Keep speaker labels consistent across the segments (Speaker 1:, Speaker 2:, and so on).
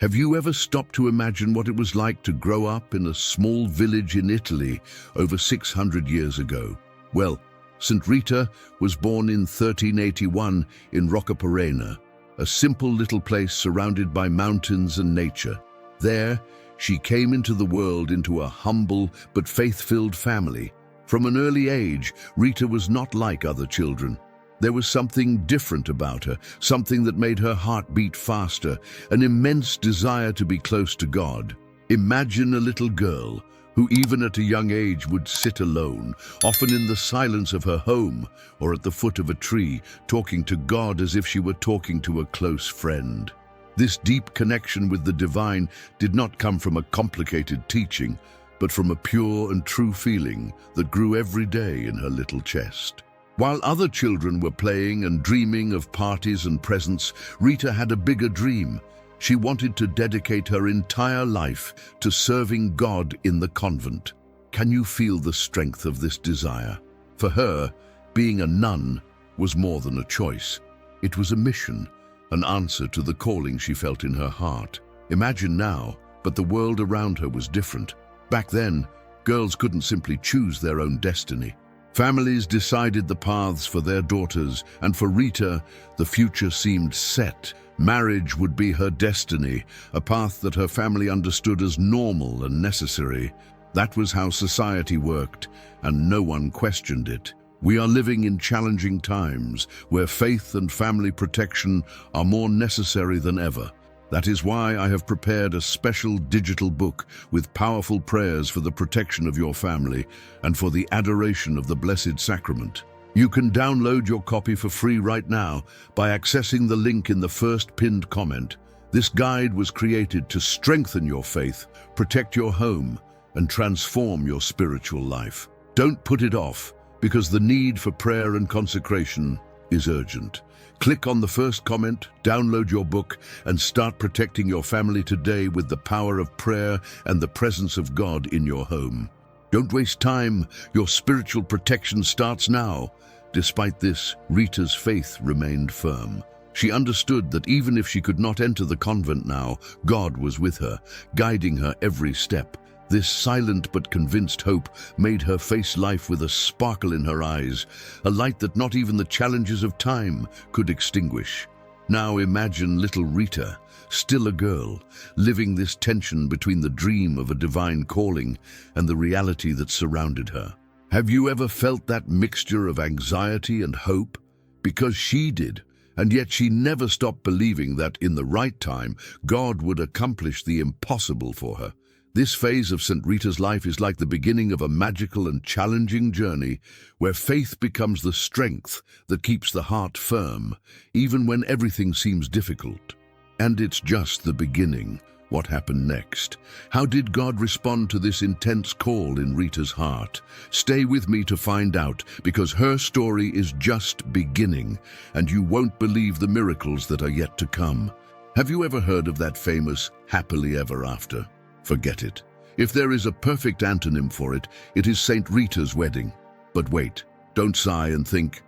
Speaker 1: Have you ever stopped to imagine what it was like to grow up in a small village in Italy over 600 years ago? Well, St Rita was born in 1381 in Roccaporena, a simple little place surrounded by mountains and nature. There, she came into the world into a humble but faith-filled family. From an early age, Rita was not like other children. There was something different about her, something that made her heart beat faster, an immense desire to be close to God. Imagine a little girl who even at a young age would sit alone, often in the silence of her home or at the foot of a tree, talking to God as if she were talking to a close friend. This deep connection with the divine did not come from a complicated teaching, but from a pure and true feeling that grew every day in her little chest. While other children were playing and dreaming of parties and presents, Rita had a bigger dream. She wanted to dedicate her entire life to serving God in the convent. Can you feel the strength of this desire? For her, being a nun was more than a choice. It was a mission, an answer to the calling she felt in her heart. Imagine now, but the world around her was different. Back then, girls couldn't simply choose their own destiny. Families decided the paths for their daughters, and for Rita, the future seemed set. Marriage would be her destiny, a path that her family understood as normal and necessary. That was how society worked, and no one questioned it. We are living in challenging times, where faith and family protection are more necessary than ever. That is why I have prepared a special digital book with powerful prayers for the protection of your family and for the adoration of the Blessed Sacrament. You can download your copy for free right now by accessing the link in the first pinned comment. This guide was created to strengthen your faith, protect your home, and transform your spiritual life. Don't put it off, because the need for prayer and consecration is urgent. Click on the first comment, download your book, and start protecting your family today with the power of prayer and the presence of God in your home. Don't waste time. Your spiritual protection starts now. Despite this, Rita's faith remained firm. She understood that even if she could not enter the convent now, God was with her, guiding her every step. This silent but convinced hope made her face life with a sparkle in her eyes, a light that not even the challenges of time could extinguish. Now imagine little Rita, still a girl, living this tension between the dream of a divine calling and the reality that surrounded her. Have you ever felt that mixture of anxiety and hope? Because she did, and yet she never stopped believing that in the right time, God would accomplish the impossible for her. This phase of St Rita's life is like the beginning of a magical and challenging journey where faith becomes the strength that keeps the heart firm, even when everything seems difficult. And it's just the beginning. What happened next? How did God respond to this intense call in Rita's heart? Stay with me to find out, because her story is just beginning, and you won't believe the miracles that are yet to come. Have you ever heard of that famous happily ever after? Forget it. If there is a perfect antonym for it, it is St Rita's wedding. But wait, don't sigh and think,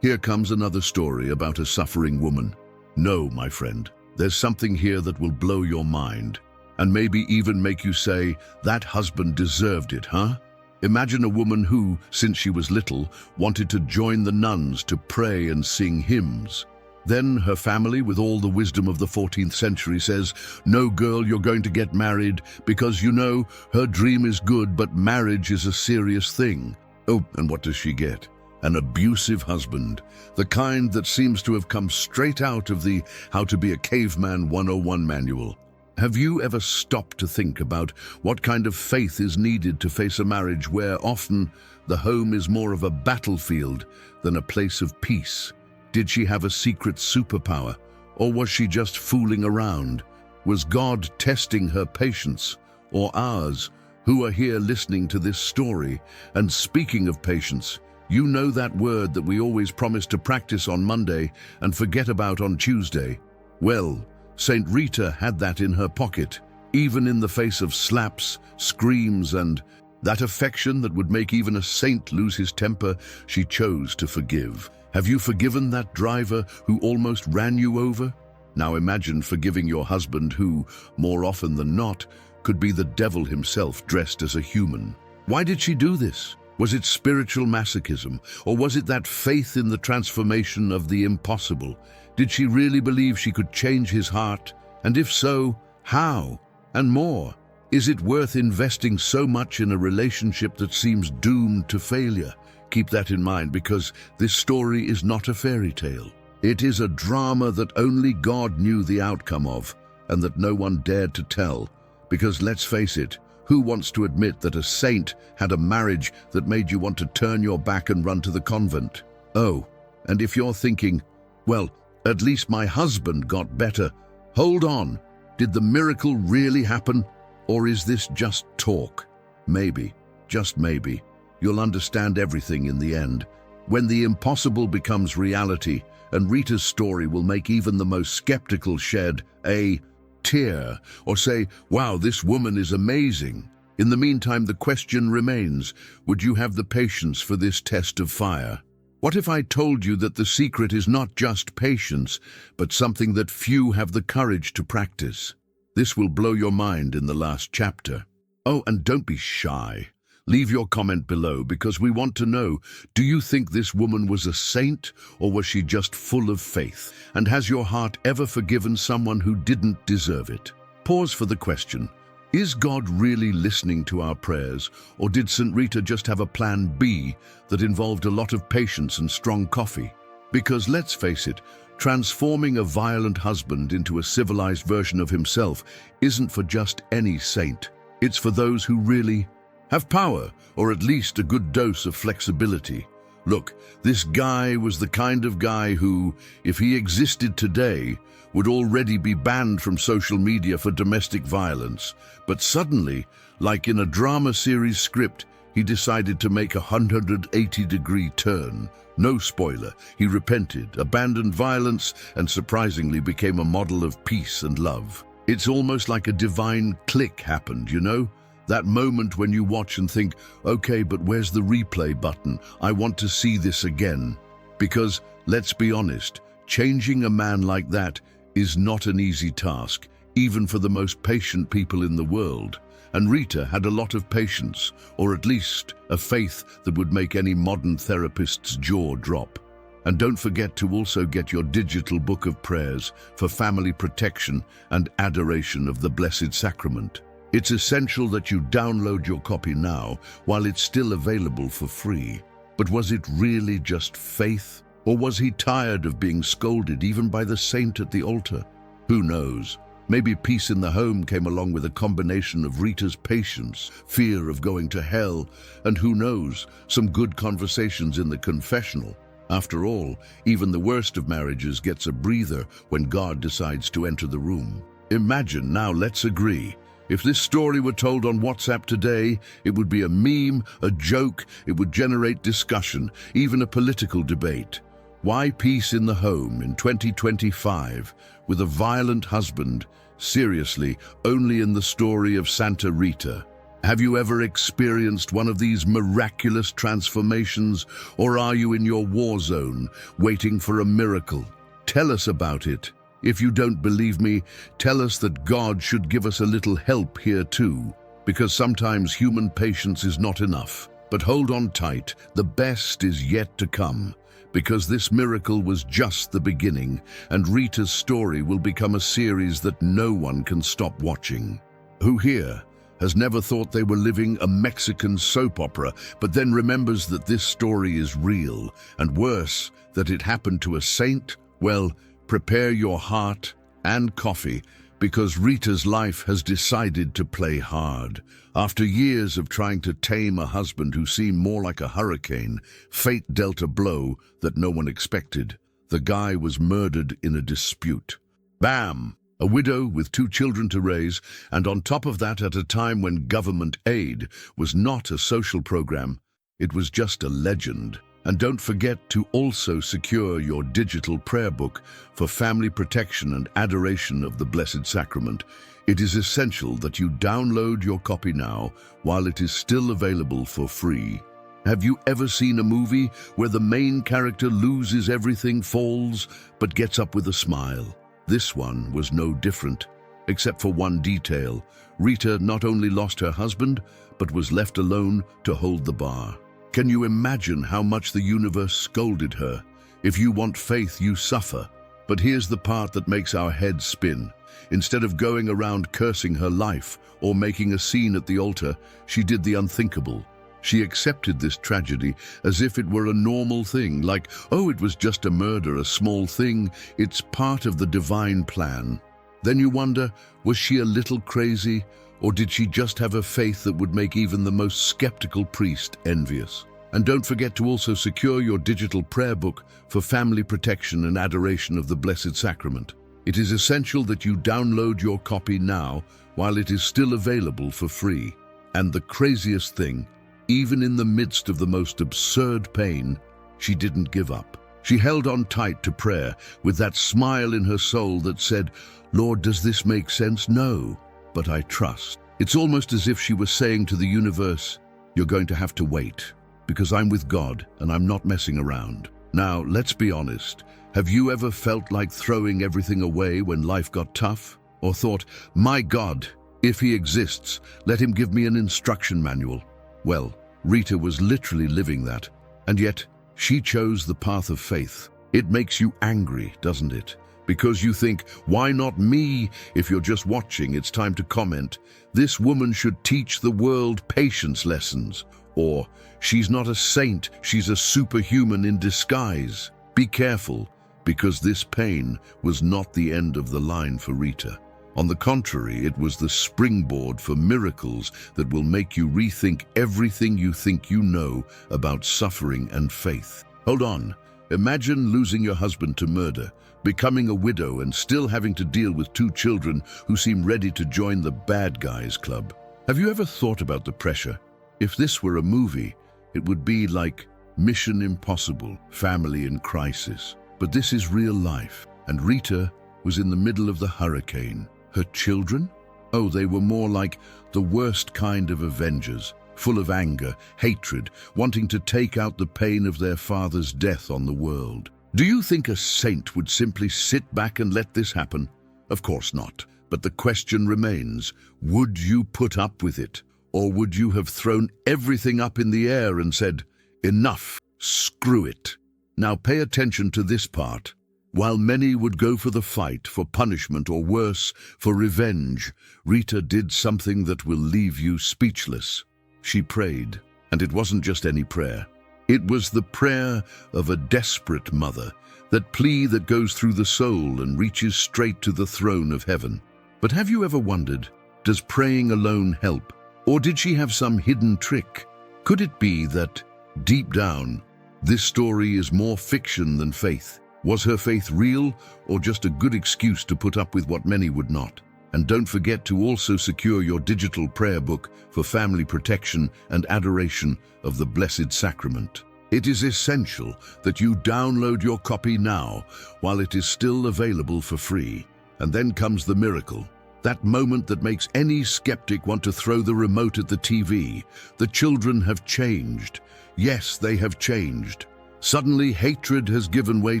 Speaker 1: here comes another story about a suffering woman. No, my friend, there's something here that will blow your mind, and maybe even make you say, that husband deserved it, huh? Imagine a woman who, since she was little, wanted to join the nuns to pray and sing hymns. Then her family, with all the wisdom of the 14th century, says, no, girl, you're going to get married because, you know, her dream is good, but marriage is a serious thing. Oh, and what does she get? An abusive husband, the kind that seems to have come straight out of the How to Be a Caveman 101 manual. Have you ever stopped to think about what kind of faith is needed to face a marriage where often the home is more of a battlefield than a place of peace? Did she have a secret superpower, or was she just fooling around? Was God testing her patience, or ours, who are here listening to this story? And speaking of patience, you know that word that we always promise to practice on Monday and forget about on Tuesday? Well, St Rita had that in her pocket, even in the face of slaps, screams, and that affection that would make even a saint lose his temper. She chose to forgive. Have you forgiven that driver who almost ran you over? Now imagine forgiving your husband who, more often than not, could be the devil himself dressed as a human. Why did she do this? Was it spiritual masochism, or was it that faith in the transformation of the impossible? Did she really believe she could change his heart? And if so, how? And more, is it worth investing so much in a relationship that seems doomed to failure? Keep that in mind, because this story is not a fairy tale. It is a drama that only God knew the outcome of, and that no one dared to tell. Because let's face it, who wants to admit that a saint had a marriage that made you want to turn your back and run to the convent? Oh, and if you're thinking, well, at least my husband got better, hold on. Did the miracle really happen? Or is this just talk? Maybe, just maybe, you'll understand everything in the end. When the impossible becomes reality, and Rita's story will make even the most skeptical shed a tear, or say, wow, this woman is amazing. In the meantime, the question remains, would you have the patience for this test of fire? What if I told you that the secret is not just patience, but something that few have the courage to practice? This will blow your mind in the last chapter. Oh, and don't be shy. Leave your comment below, because we want to know, do you think this woman was a saint, or was she just full of faith? And has your heart ever forgiven someone who didn't deserve it? Pause for the question. Is God really listening to our prayers, or did St Rita just have a plan B that involved a lot of patience and strong coffee? Because let's face it, transforming a violent husband into a civilized version of himself isn't for just any saint. It's for those who really have power, or at least a good dose of flexibility. Look, this guy was the kind of guy who, if he existed today, would already be banned from social media for domestic violence. But suddenly, like in a drama series script, he decided to make a 180-degree turn. No spoiler, he repented, abandoned violence, and surprisingly became a model of peace and love. It's almost like a divine click happened, you know? That moment when you watch and think, okay, but where's the replay button? I want to see this again. Because, let's be honest, changing a man like that is not an easy task, even for the most patient people in the world. And Rita had a lot of patience, or at least a faith that would make any modern therapist's jaw drop. And don't forget to also get your digital book of prayers for family protection and adoration of the Blessed Sacrament. It's essential that you download your copy now while it's still available for free. But was it really just faith? Or was he tired of being scolded even by the saint at the altar? Who knows? Maybe peace in the home came along with a combination of Rita's patience, fear of going to hell, and who knows, some good conversations in the confessional. After all, even the worst of marriages gets a breather when God decides to enter the room. Imagine, now let's agree, if this story were told on WhatsApp today, it would be a meme, a joke, it would generate discussion, even a political debate. Why peace in the home in 2025 with a violent husband? Seriously, only in the story of St Rita. Have you ever experienced one of these miraculous transformations, or are you in your war zone waiting for a miracle? Tell us about it. If you don't believe me, tell us that God should give us a little help here too, because sometimes human patience is not enough. But hold on tight, the best is yet to come, because this miracle was just the beginning, and Rita's story will become a series that no one can stop watching. Who here has never thought they were living a Mexican soap opera, but then remembers that this story is real, and worse, that it happened to a saint? Well, prepare your heart and coffee, because Rita's life has decided to play hard. After years of trying to tame a husband who seemed more like a hurricane, fate dealt a blow that no one expected. The guy was murdered in a dispute. Bam! A widow with 2 children to raise, and on top of that at a time when government aid was not a social program, it was just a legend. And don't forget to also secure your digital prayer book for family protection and adoration of the Blessed Sacrament. It is essential that you download your copy now while it is still available for free. Have you ever seen a movie where the main character loses everything, falls, but gets up with a smile? This one was no different, except for one detail. Rita not only lost her husband, but was left alone to hold the bar. Can you imagine how much the universe scolded her? If you want faith, you suffer. But here's the part that makes our heads spin. Instead of going around cursing her life or making a scene at the altar, she did the unthinkable. She accepted this tragedy as if it were a normal thing, like, oh, it was just a murder, a small thing, it's part of the divine plan. Then you wonder, was she a little crazy, or did she just have a faith that would make even the most skeptical priest envious? And don't forget to also secure your digital prayer book for family protection and adoration of the Blessed Sacrament. It is essential that you download your copy now while it is still available for free. And the craziest thing, even in the midst of the most absurd pain, she didn't give up. She held on tight to prayer with that smile in her soul that said, Lord, does this make sense? No, but I trust. It's almost as if she was saying to the universe, you're going to have to wait, because I'm with God and I'm not messing around. Now, let's be honest. Have you ever felt like throwing everything away when life got tough? Or thought, my God, if he exists, let him give me an instruction manual? Well, Rita was literally living that, and yet she chose the path of faith. It makes you angry, doesn't it? Because you think, why not me? If you're just watching, it's time to comment. This woman should teach the world patience lessons. Or, she's not a saint, she's a superhuman in disguise. Be careful, because this pain was not the end of the line for Rita. On the contrary, it was the springboard for miracles that will make you rethink everything you think you know about suffering and faith. Hold on. Imagine losing your husband to murder, becoming a widow and still having to deal with 2 children who seem ready to join the bad guys club. Have you ever thought about the pressure? If this were a movie, it would be like Mission Impossible, Family in Crisis. But this is real life, and Rita was in the middle of the hurricane. Her children? Oh, they were more like the worst kind of Avengers, full of anger, hatred, wanting to take out the pain of their father's death on the world. Do you think a saint would simply sit back and let this happen? Of course not. But the question remains, would you put up with it? Or would you have thrown everything up in the air and said, enough, screw it? Now pay attention to this part. While many would go for the fight, for punishment, or worse, for revenge, Rita did something that will leave you speechless. She prayed, and it wasn't just any prayer. It was the prayer of a desperate mother, that plea that goes through the soul and reaches straight to the throne of heaven. But have you ever wondered, does praying alone help? Or did she have some hidden trick? Could it be that, deep down, this story is more fiction than faith? Was her faith real, or just a good excuse to put up with what many would not? And don't forget to also secure your digital prayer book for family protection and adoration of the Blessed Sacrament. It is essential that you download your copy now while it is still available for free. And then comes the miracle, that moment that makes any skeptic want to throw the remote at the TV. The children have changed. Yes, they have changed. Suddenly, hatred has given way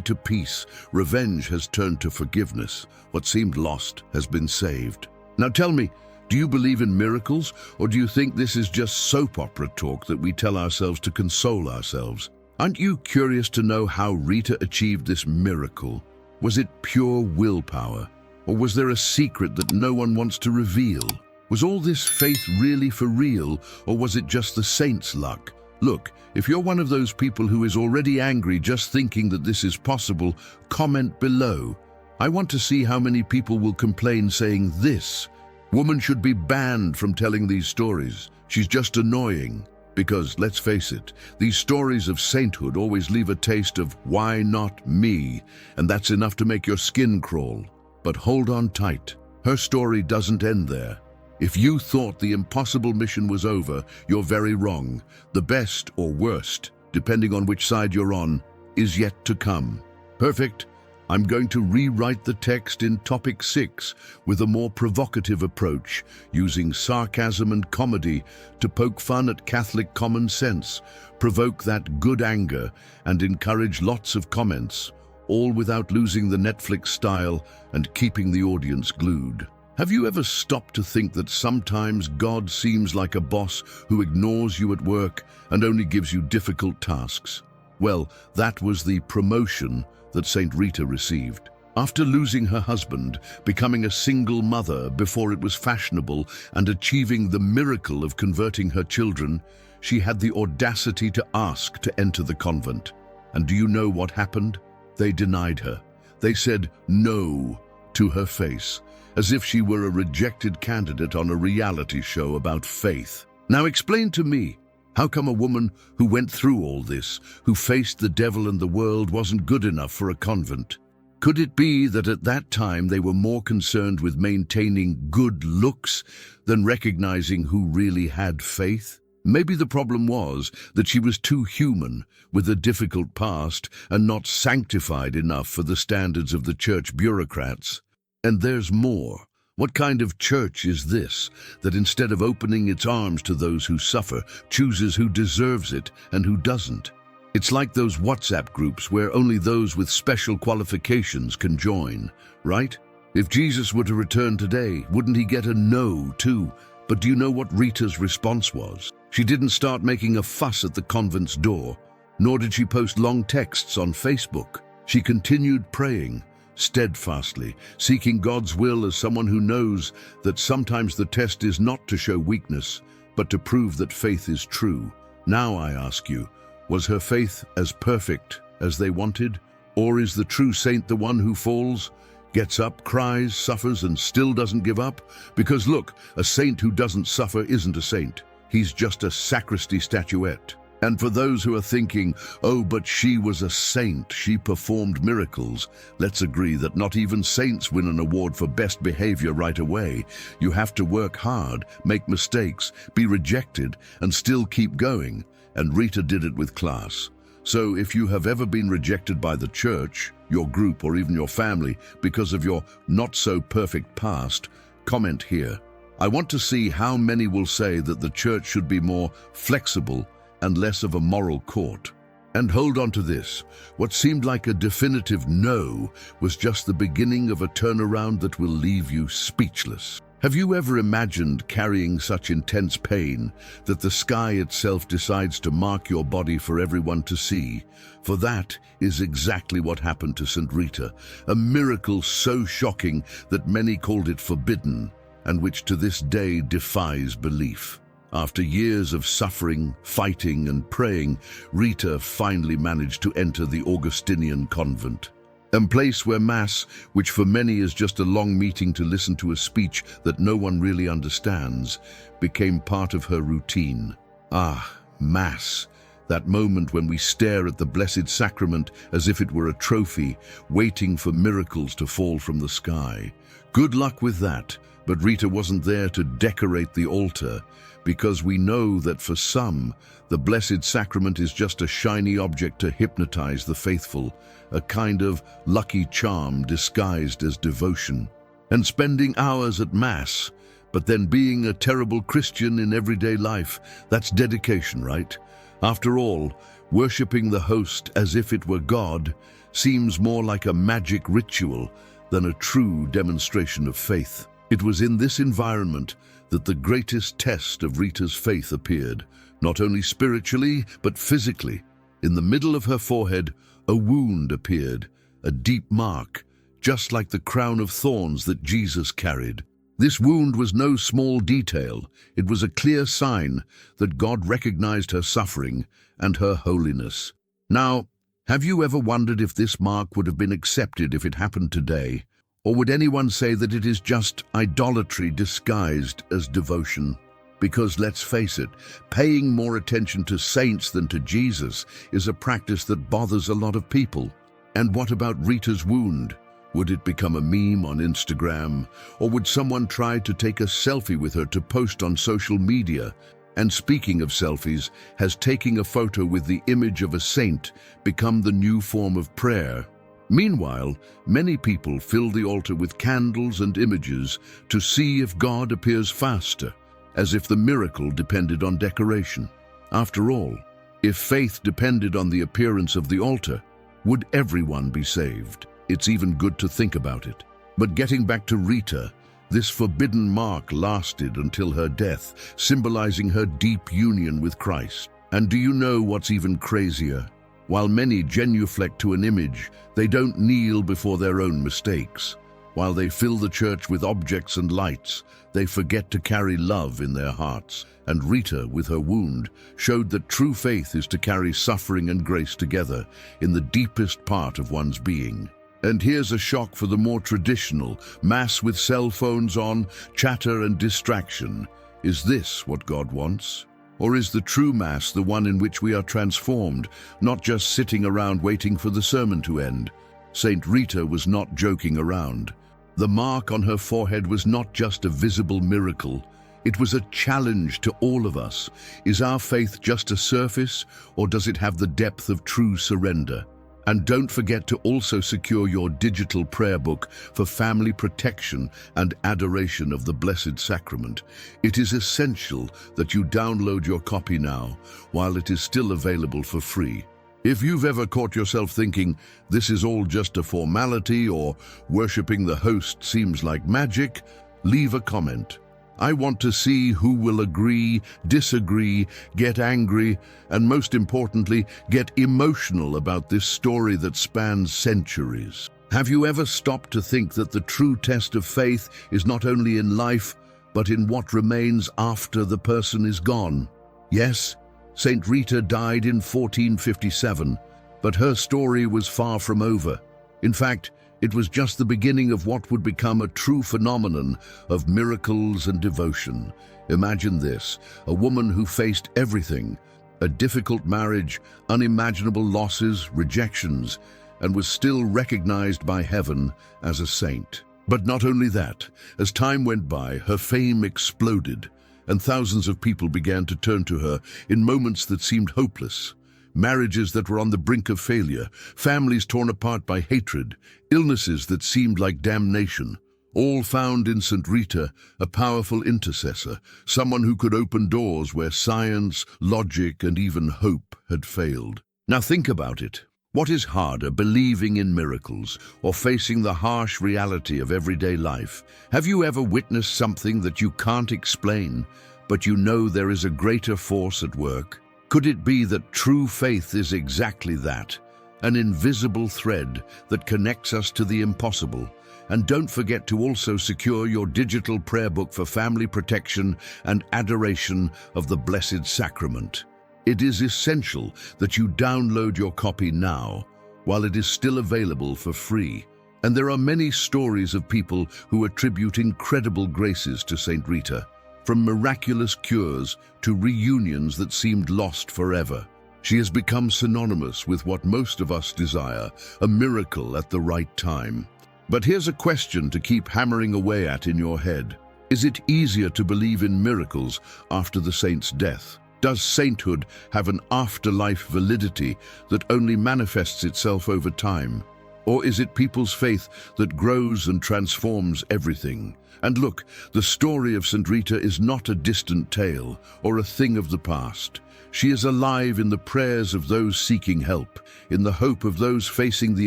Speaker 1: to peace. Revenge has turned to forgiveness. What seemed lost has been saved. Now tell me, do you believe in miracles, or do you think this is just soap opera talk that we tell ourselves to console ourselves? Aren't you curious to know how Rita achieved this miracle? Was it pure willpower, or was there a secret that no one wants to reveal? Was all this faith really for real, or was it just the saint's luck? Look, if you're one of those people who is already angry just thinking that this is possible, comment below. I want to see how many people will complain saying this woman should be banned from telling these stories. She's just annoying. Because, let's face it, these stories of sainthood always leave a taste of why not me, and that's enough to make your skin crawl. But hold on tight. Her story doesn't end there. If you thought the impossible mission was over, you're very wrong. The best or worst, depending on which side you're on, is yet to come. Perfect. I'm going to rewrite the text in topic 6 with a more provocative approach, using sarcasm and comedy to poke fun at Catholic common sense, provoke that good anger, and encourage lots of comments. all without losing the Netflix style and keeping the audience glued. Have you ever stopped to think that sometimes God seems like a boss who ignores you at work and only gives you difficult tasks? Well, that was the promotion that St Rita received. After losing her husband, becoming a single mother before it was fashionable, and achieving the miracle of converting her children, she had the audacity to ask to enter the convent. And do you know what happened? They denied her. They said no to her face, as if she were a rejected candidate on a reality show about faith. Now explain to me, how come a woman who went through all this, who faced the devil and the world, wasn't good enough for a convent? Could it be that at that time they were more concerned with maintaining good looks than recognizing who really had faith? Maybe the problem was that she was too human, with a difficult past, and not sanctified enough for the standards of the church bureaucrats. And there's more. What kind of church is this, that instead of opening its arms to those who suffer, chooses who deserves it and who doesn't? It's like those WhatsApp groups where only those with special qualifications can join, right? If Jesus were to return today, wouldn't he get a no too? But do you know what Rita's response was? She didn't start making a fuss at the convent's door, nor did she post long texts on Facebook. She continued praying, steadfastly, seeking God's will as someone who knows that sometimes the test is not to show weakness, but to prove that faith is true. Now I ask you, was her faith as perfect as they wanted? Or is the true saint the one who falls, gets up, cries, suffers, and still doesn't give up? Because look, a saint who doesn't suffer isn't a saint. He's just a sacristy statuette. And for those who are thinking, oh, but she was a saint, she performed miracles, let's agree that not even saints win an award for best behavior right away. You have to work hard, make mistakes, be rejected, and still keep going. And Rita did it with class. So if you have ever been rejected by the church, your group, or even your family because of your not-so-perfect past, comment here. I want to see how many will say that the church should be more flexible and less of a moral court. And hold on to this. What seemed like a definitive no was just the beginning of a turnaround that will leave you speechless. Have you ever imagined carrying such intense pain that the sky itself decides to mark your body for everyone to see? For that is exactly what happened to St Rita, a miracle so shocking that many called it forbidden, and which to this day defies belief. After years of suffering, fighting, and praying, Rita finally managed to enter the Augustinian convent. A place where Mass, which for many is just a long meeting to listen to a speech that no one really understands, became part of her routine. Ah, Mass, that moment when we stare at the Blessed Sacrament as if it were a trophy, waiting for miracles to fall from the sky. Good luck with that, but Rita wasn't there to decorate the altar, because we know that for some, the Blessed Sacrament is just a shiny object to hypnotize the faithful, a kind of lucky charm disguised as devotion. And spending hours at Mass, but then being a terrible Christian in everyday life, that's dedication, right? After all, worshipping the host as if it were God seems more like a magic ritual than a true demonstration of faith. It was in this environment that the greatest test of Rita's faith appeared, not only spiritually, but physically. In the middle of her forehead, a wound appeared, a deep mark, just like the crown of thorns that Jesus carried. This wound was no small detail. It was a clear sign that God recognized her suffering and her holiness. Now, have you ever wondered if this mark would have been accepted if it happened today? Or would anyone say that it is just idolatry disguised as devotion? Because let's face it, paying more attention to saints than to Jesus is a practice that bothers a lot of people. And what about Rita's wound? Would it become a meme on Instagram? Or would someone try to take a selfie with her to post on social media? And speaking of selfies, has taking a photo with the image of a saint become the new form of prayer? Meanwhile, many people fill the altar with candles and images to see if God appears faster, as if the miracle depended on decoration. After all, if faith depended on the appearance of the altar, Would everyone be saved? It's even good to think about it. But getting back to Rita, this forbidden mark lasted until her death, symbolizing her deep union with Christ. And do you know what's even crazier? While many genuflect to an image, they don't kneel before their own mistakes. While they fill the church with objects and lights, they forget to carry love in their hearts. And Rita, with her wound, showed that true faith is to carry suffering and grace together in the deepest part of one's being. And here's a shock for the more traditional, Mass with cell phones on, chatter and distraction. Is this what God wants? Or is the true Mass the one in which we are transformed, not just sitting around waiting for the sermon to end? St Rita was not joking around. The mark on her forehead was not just a visible miracle. It was a challenge to all of us. Is our faith just a surface, or does it have the depth of true surrender? And don't forget to also secure your digital prayer book for family protection and adoration of the Blessed Sacrament. It is essential that you download your copy now, while it is still available for free. If you've ever caught yourself thinking, this is all just a formality, or worshipping the host seems like magic, leave a comment. I want to see who will agree, disagree, get angry, and most importantly, get emotional about this story that spans centuries. Have you ever stopped to think that the true test of faith is not only in life, but in what remains after the person is gone? Yes, St Rita died in 1457, but her story was far from over. In fact, it was just the beginning of what would become a true phenomenon of miracles and devotion. Imagine this, a woman who faced everything, a difficult marriage, unimaginable losses, rejections, and was still recognized by heaven as a saint. But not only that, as time went by, her fame exploded, and thousands of people began to turn to her in moments that seemed hopeless. Marriages that were on the brink of failure, families torn apart by hatred, illnesses that seemed like damnation, all found in St Rita a powerful intercessor, someone who could open doors where science, logic, and even hope had failed. Now think about it. What is harder, believing in miracles or facing the harsh reality of everyday life? Have you ever witnessed something that you can't explain, but you know there is a greater force at work? Could it be that true faith is exactly that, an invisible thread that connects us to the impossible? And don't forget to also secure your digital prayer book for family protection and adoration of the Blessed Sacrament. It is essential that you download your copy now, while it is still available for free. And there are many stories of people who attribute incredible graces to St Rita, from miraculous cures to reunions that seemed lost forever. She has become synonymous with what most of us desire, a miracle at the right time. But here's a question to keep hammering away at in your head. Is it easier to believe in miracles after the saint's death? Does sainthood have an afterlife validity that only manifests itself over time? Or is it people's faith that grows and transforms everything? And look, the story of St Rita is not a distant tale or a thing of the past. She is alive in the prayers of those seeking help, in the hope of those facing the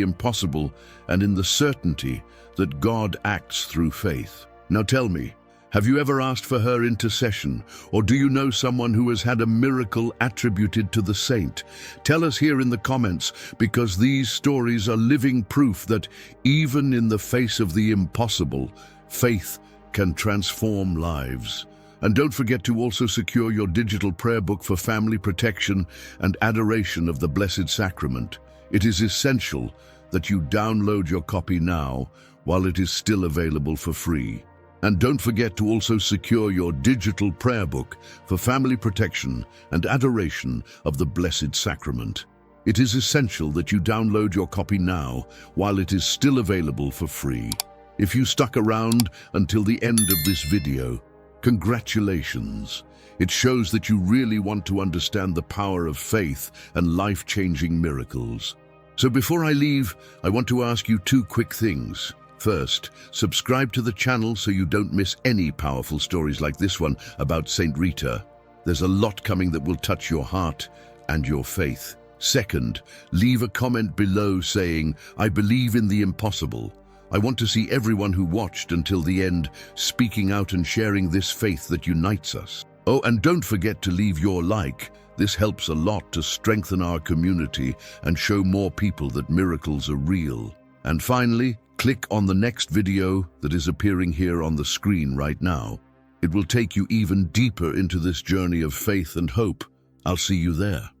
Speaker 1: impossible, and in the certainty that God acts through faith. Now tell me, have you ever asked for her intercession, or do you know someone who has had a miracle attributed to the saint? Tell us here in the comments, because these stories are living proof that even in the face of the impossible, faith can transform lives. And don't forget to also secure your digital prayer book for family protection and adoration of the Blessed Sacrament. It is essential that you download your copy now, while it is still available for free. And don't forget to also secure your digital prayer book for family protection and adoration of the Blessed Sacrament. It is essential that you download your copy now, while it is still available for free. If you stuck around until the end of this video, congratulations. It shows that you really want to understand the power of faith and life-changing miracles. So before I leave, I want to ask you two quick things. First, subscribe to the channel so you don't miss any powerful stories like this one about St Rita. There's a lot coming that will touch your heart and your faith. Second, leave a comment below saying, "I believe in the impossible." I want to see everyone who watched until the end speaking out and sharing this faith that unites us. Oh, and don't forget to leave your like. This helps a lot to strengthen our community and show more people that miracles are real. And finally, click on the next video that is appearing here on the screen right now. It will take you even deeper into this journey of faith and hope. I'll see you there.